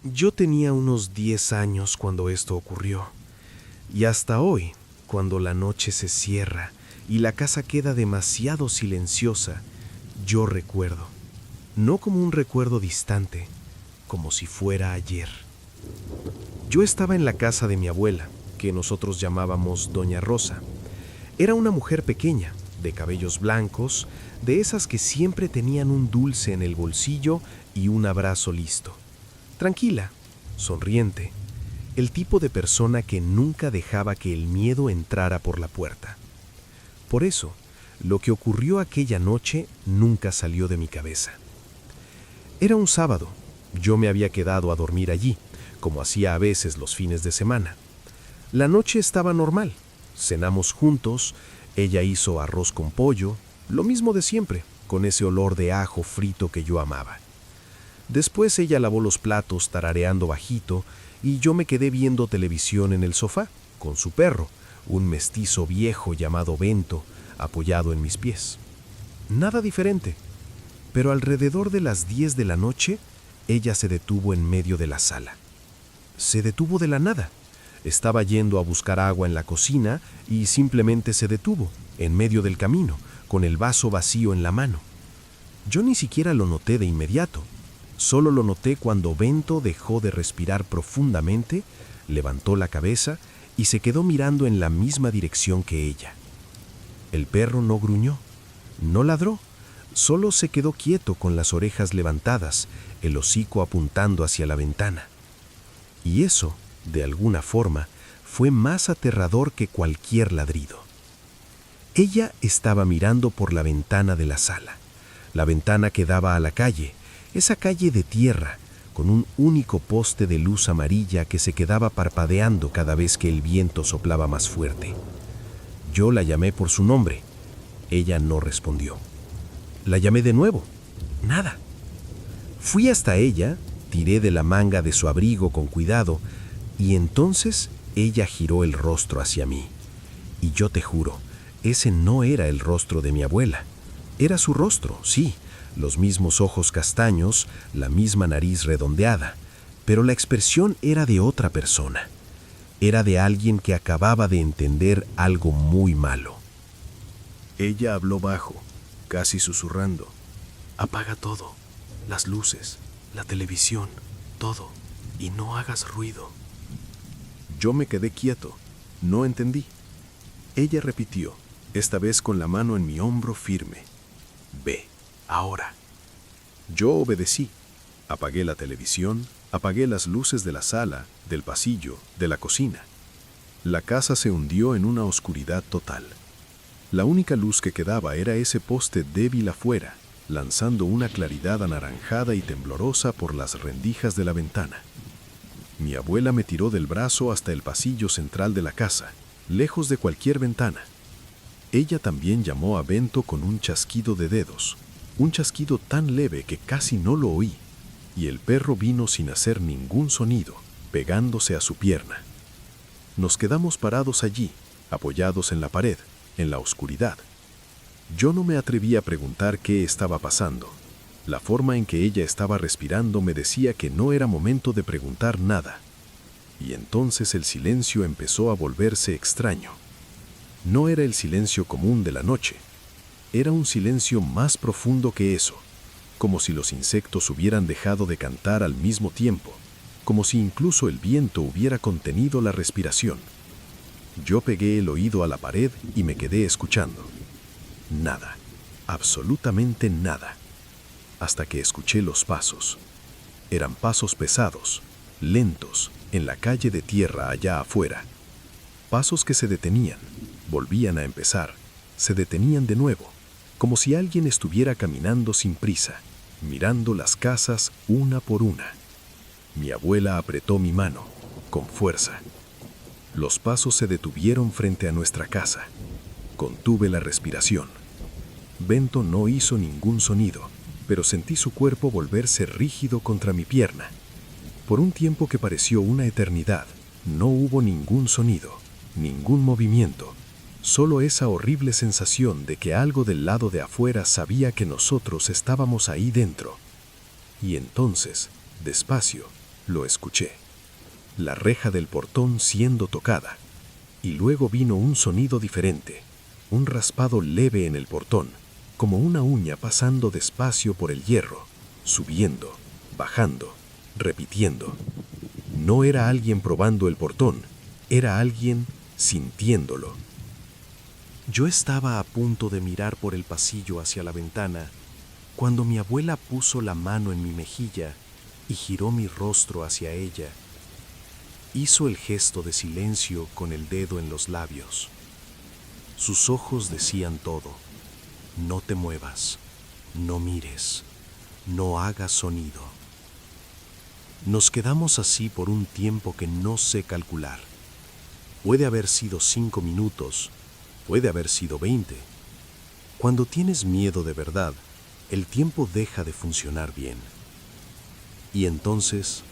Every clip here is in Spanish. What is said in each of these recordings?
Yo tenía unos 10 años cuando esto ocurrió, y hasta hoy, cuando la noche se cierra y la casa queda demasiado silenciosa, yo recuerdo, no como un recuerdo distante, como si fuera ayer. Yo estaba en la casa de mi abuela, que nosotros llamábamos Doña Rosa. Era una mujer pequeña, de cabellos blancos, de esas que siempre tenían un dulce en el bolsillo y un abrazo listo. Tranquila, sonriente, el tipo de persona que nunca dejaba que el miedo entrara por la puerta. Por eso, lo que ocurrió aquella noche nunca salió de mi cabeza. Era un sábado. Yo me había quedado a dormir allí, como hacía a veces los fines de semana. La noche estaba normal. Cenamos juntos, ella hizo arroz con pollo, lo mismo de siempre, con ese olor de ajo frito que yo amaba. Después ella lavó los platos tarareando bajito y yo me quedé viendo televisión en el sofá, con su perro, un mestizo viejo llamado Bento, apoyado en mis pies. Nada diferente, pero alrededor de las 10 de la noche, ella se detuvo en medio de la sala. Se detuvo de la nada. Estaba yendo a buscar agua en la cocina y simplemente se detuvo, en medio del camino, con el vaso vacío en la mano. Yo ni siquiera lo noté de inmediato. Solo lo noté cuando Bento dejó de respirar profundamente, levantó la cabeza y se quedó mirando en la misma dirección que ella. El perro no gruñó, no ladró, solo se quedó quieto con las orejas levantadas, el hocico apuntando hacia la ventana. Y eso, de alguna forma, fue más aterrador que cualquier ladrido. Ella estaba mirando por la ventana de la sala, la ventana que daba a la calle, esa calle de tierra, con un único poste de luz amarilla que se quedaba parpadeando cada vez que el viento soplaba más fuerte. Yo la llamé por su nombre. Ella no respondió. La llamé de nuevo. Nada. Fui hasta ella, tiré de la manga de su abrigo con cuidado, y entonces ella giró el rostro hacia mí. Y yo te juro, ese no era el rostro de mi abuela. Era su rostro, sí, los mismos ojos castaños, la misma nariz redondeada, pero la expresión era de otra persona. Era de alguien que acababa de entender algo muy malo. Ella habló bajo, casi susurrando. Apaga todo, las luces, la televisión, todo, y no hagas ruido. Yo me quedé quieto, no entendí. Ella repitió, esta vez con la mano en mi hombro firme. Ve, ahora. Yo obedecí. Apagué la televisión, apagué las luces de la sala, del pasillo, de la cocina. La casa se hundió en una oscuridad total. La única luz que quedaba era ese poste débil afuera, lanzando una claridad anaranjada y temblorosa por las rendijas de la ventana. Mi abuela me tiró del brazo hasta el pasillo central de la casa, lejos de cualquier ventana. Ella también llamó a Bento con un chasquido de dedos, un chasquido tan leve que casi no lo oí, y el perro vino sin hacer ningún sonido, pegándose a su pierna. Nos quedamos parados allí, apoyados en la pared, en la oscuridad. Yo no me atreví a preguntar qué estaba pasando. La forma en que ella estaba respirando me decía que no era momento de preguntar nada. Y entonces el silencio empezó a volverse extraño. No era el silencio común de la noche. Era un silencio más profundo que eso, como si los insectos hubieran dejado de cantar al mismo tiempo, como si incluso el viento hubiera contenido la respiración. Yo pegué el oído a la pared y me quedé escuchando. Nada, absolutamente nada, hasta que escuché los pasos. Eran pasos pesados, lentos, en la calle de tierra allá afuera. Pasos que se detenían, volvían a empezar, se detenían de nuevo, como si alguien estuviera caminando sin prisa, mirando las casas una por una. Mi abuela apretó mi mano, con fuerza. Los pasos se detuvieron frente a nuestra casa. Contuve la respiración. Bento no hizo ningún sonido, pero sentí su cuerpo volverse rígido contra mi pierna. Por un tiempo que pareció una eternidad, no hubo ningún sonido, ningún movimiento, solo esa horrible sensación de que algo del lado de afuera sabía que nosotros estábamos ahí dentro. Y entonces, despacio, Lo escuché. La reja del portón siendo tocada. Y luego vino un sonido diferente, un raspado leve en el portón, como una uña pasando despacio por el hierro, subiendo, bajando, repitiendo. No era alguien probando el portón, era alguien sintiéndolo. Yo estaba a punto de mirar por el pasillo hacia la ventana, cuando mi abuela puso la mano en mi mejilla y giró mi rostro hacia ella. Hizo el gesto de silencio con el dedo en los labios. Sus ojos decían todo. No te muevas, no mires, no hagas sonido. Nos quedamos así por un tiempo que no sé calcular. Puede haber sido 5 minutos, puede haber sido 20. Cuando tienes miedo de verdad, el tiempo deja de funcionar bien. Y entonces,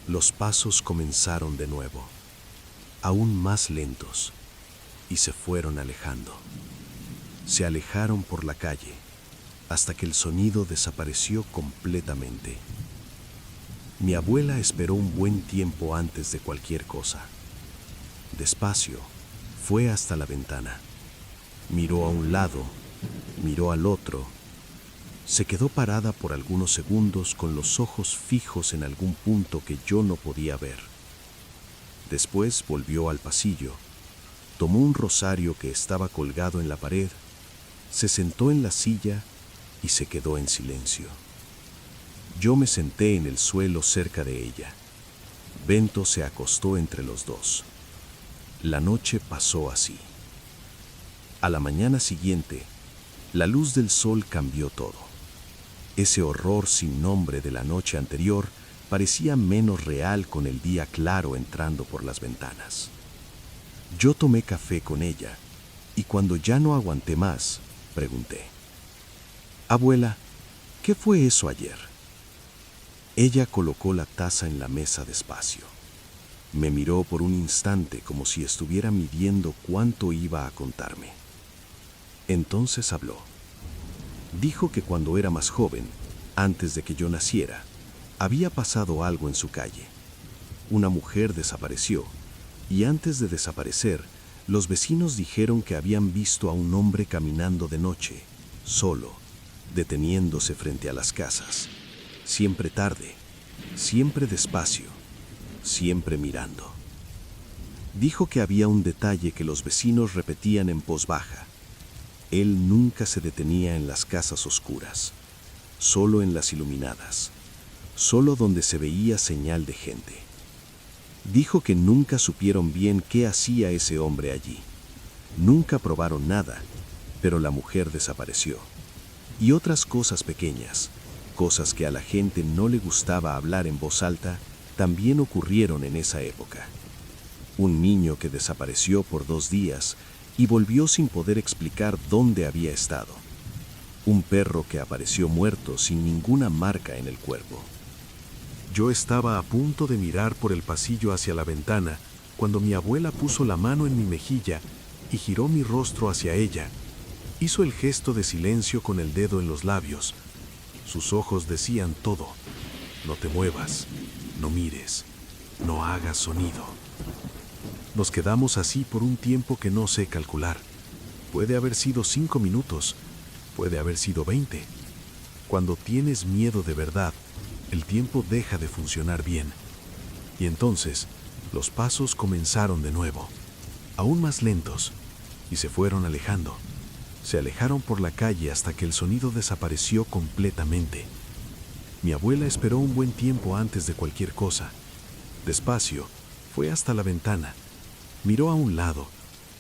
los pasos comenzaron de nuevo, aún más lentos, y se fueron alejando. Se alejaron por la calle, hasta que el sonido desapareció completamente. Mi abuela esperó un buen tiempo antes de cualquier cosa. Despacio, fue hasta la ventana. Miró a un lado, miró al otro. Se quedó parada por algunos segundos con los ojos fijos en algún punto que yo no podía ver. Después volvió al pasillo, tomó un rosario que estaba colgado en la pared, se sentó en la silla y se quedó en silencio. Yo me senté en el suelo cerca de ella. Bento se acostó entre los dos. La noche pasó así. A la mañana siguiente, la luz del sol cambió todo. Ese horror sin nombre de la noche anterior parecía menos real con el día claro entrando por las ventanas. Yo tomé café con ella y cuando ya no aguanté más, pregunté: «Abuela, ¿qué fue eso ayer?». Ella colocó la taza en la mesa despacio. Me miró por un instante como si estuviera midiendo cuánto iba a contarme. Entonces habló. Dijo que cuando era más joven, antes de que yo naciera, había pasado algo en su calle. Una mujer desapareció, y antes de desaparecer, los vecinos dijeron que habían visto a un hombre caminando de noche, solo, deteniéndose frente a las casas, siempre tarde, siempre despacio, siempre mirando. Dijo que había un detalle que los vecinos repetían en voz baja. Él nunca se detenía en las casas oscuras, solo en las iluminadas, solo donde se veía señal de gente. Dijo que nunca supieron bien qué hacía ese hombre allí. Nunca probaron nada, pero la mujer desapareció. Y otras cosas pequeñas, cosas que a la gente no le gustaba hablar en voz alta, también ocurrieron en esa época. Un niño que desapareció por 2 días y volvió sin poder explicar dónde había estado. Un perro que apareció muerto sin ninguna marca en el cuerpo. Yo estaba a punto de mirar por el pasillo hacia la ventana cuando mi abuela puso la mano en mi mejilla y giró mi rostro hacia ella. Hizo el gesto de silencio con el dedo en los labios. Sus ojos decían todo. No te muevas, no mires, no hagas sonido. Nos quedamos así por un tiempo que no sé calcular. Puede haber sido 5 minutos, puede haber sido 20. Cuando tienes miedo de verdad, el tiempo deja de funcionar bien. Y entonces, los pasos comenzaron de nuevo, aún más lentos, y se fueron alejando. Se alejaron por la calle hasta que el sonido desapareció completamente. Mi abuela esperó un buen tiempo antes de cualquier cosa. Despacio, fue hasta la ventana. Miró a un lado,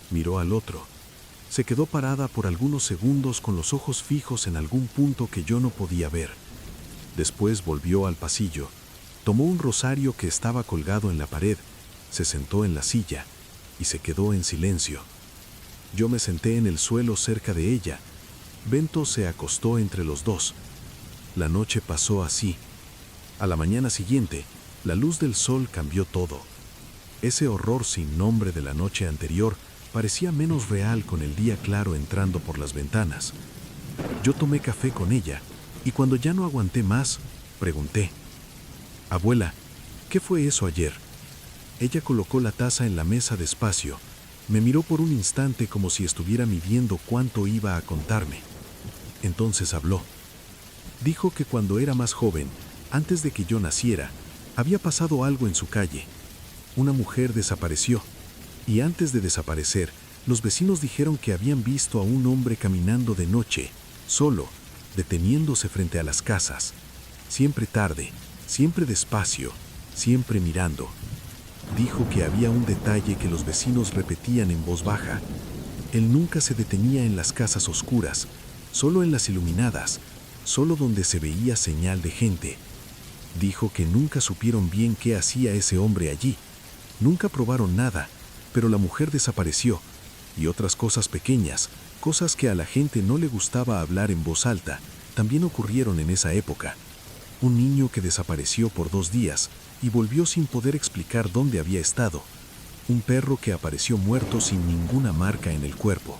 miró al otro. Se quedó parada por algunos segundos con los ojos fijos en algún punto que yo no podía ver. Después volvió al pasillo, tomó un rosario que estaba colgado en la pared, se sentó en la silla y se quedó en silencio. Yo me senté en el suelo cerca de ella. Bento se acostó entre los dos. La noche pasó así. A la mañana siguiente, la luz del sol cambió todo. Ese horror sin nombre de la noche anterior parecía menos real con el día claro entrando por las ventanas. Yo tomé café con ella y cuando ya no aguanté más, pregunté: «Abuela, ¿Qué fue eso ayer? Ella colocó la taza en la mesa despacio. Me miró por un instante como si estuviera midiendo cuánto iba a contarme. Entonces habló. Dijo que cuando era más joven, antes de que yo naciera, había pasado algo en su calle. Una mujer desapareció, y antes de desaparecer, los vecinos dijeron que habían visto a un hombre caminando de noche, solo, deteniéndose frente a las casas. Siempre tarde, siempre despacio, siempre mirando. Dijo que había un detalle que los vecinos repetían en voz baja. Él nunca se detenía en las casas oscuras, solo en las iluminadas, solo donde se veía señal de gente. Dijo que nunca supieron bien qué hacía ese hombre allí. Nunca probaron nada, pero la mujer desapareció, y otras cosas pequeñas, cosas que a la gente no le gustaba hablar en voz alta, también ocurrieron en esa época. Un niño que desapareció por 2 días y volvió sin poder explicar dónde había estado. Un perro que apareció muerto sin ninguna marca en el cuerpo.